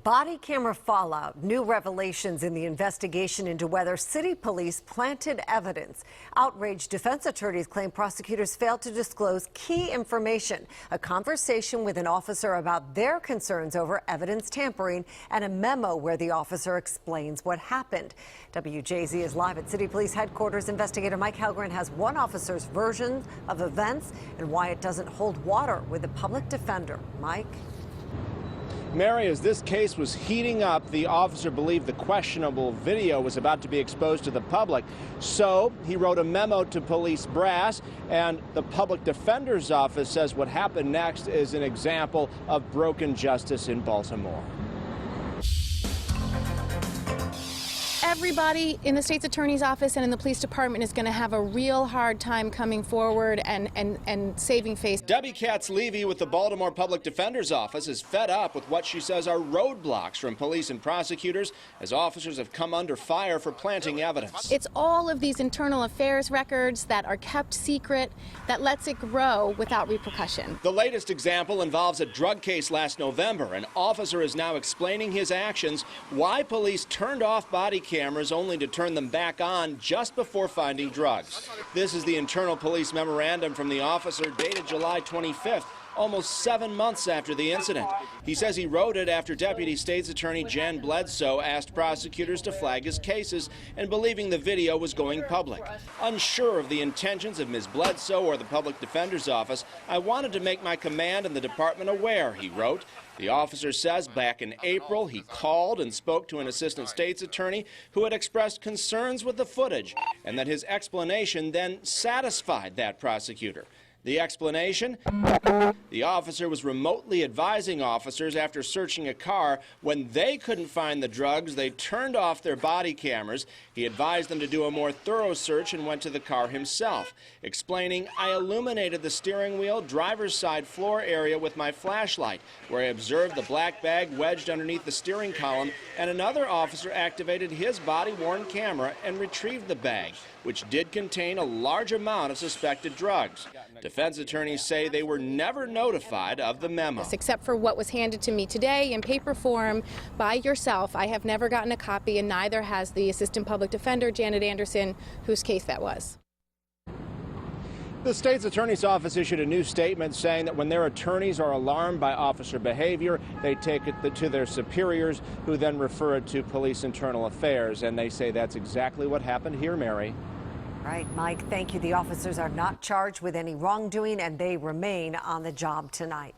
Body camera fallout, new revelations in the investigation into whether city police planted evidence. Outraged defense attorneys claim prosecutors failed to disclose key information, a conversation with an officer about their concerns over evidence tampering, and a memo where the officer explains what happened. WJZ is live at City Police Headquarters. Investigator Mike Hellgren has one officer's version of events and why it doesn't hold water with the public defender. Mike? Mary, as this case was heating up, the officer believed the questionable video was about to be exposed to the public. So he wrote a memo to police brass, and the public defender's office says what happened next is an example of broken justice in Baltimore. Everybody in the state's attorney's office and in the police department is going to have a real hard time coming forward and saving face. Debbie Katz-Levy with the Baltimore Public Defender's Office is fed up with what she says are roadblocks from police and prosecutors as officers have come under fire for planting evidence. It's all of these internal affairs records that are kept secret that lets it grow without repercussion. The latest example involves a drug case last November. An officer is now explaining his actions, why police turned off body cameras only to turn them back on just before finding drugs. This is the internal police memorandum from the officer dated July 25th, almost 7 months after the incident. He says he wrote it after Deputy State's Attorney Jan Bledsoe asked prosecutors to flag his cases and believing the video was going public. Unsure of the intentions of Ms. Bledsoe or the Public Defender's Office, I wanted to make my command and the department aware, he wrote. The officer says back in April he called and spoke to an assistant state's attorney who had expressed concerns with the footage and that his explanation then satisfied that prosecutor. The explanation? The officer was remotely advising officers after searching a car. When they couldn't find the drugs, they turned off their body cameras. He advised them to do a more thorough search and went to the car himself, explaining, I illuminated the steering wheel, driver's side floor area with my flashlight, where I observed the black bag wedged underneath the steering column, and another officer activated his body-worn camera and retrieved the bag, which did contain a large amount of suspected drugs. Defense attorneys say they were never notified of the memo. Except for what was handed to me today in paper form by yourself, I have never gotten a copy, and neither has the Assistant Public Defender, Janet Anderson, whose case that was. The state's attorney's office issued a new statement saying that when their attorneys are alarmed by officer behavior, they take it to their superiors, who then refer it to police internal affairs. And they say that's exactly what happened here, Mary. Right, Mike, thank you. The officers are not charged with any wrongdoing, and they remain on the job tonight.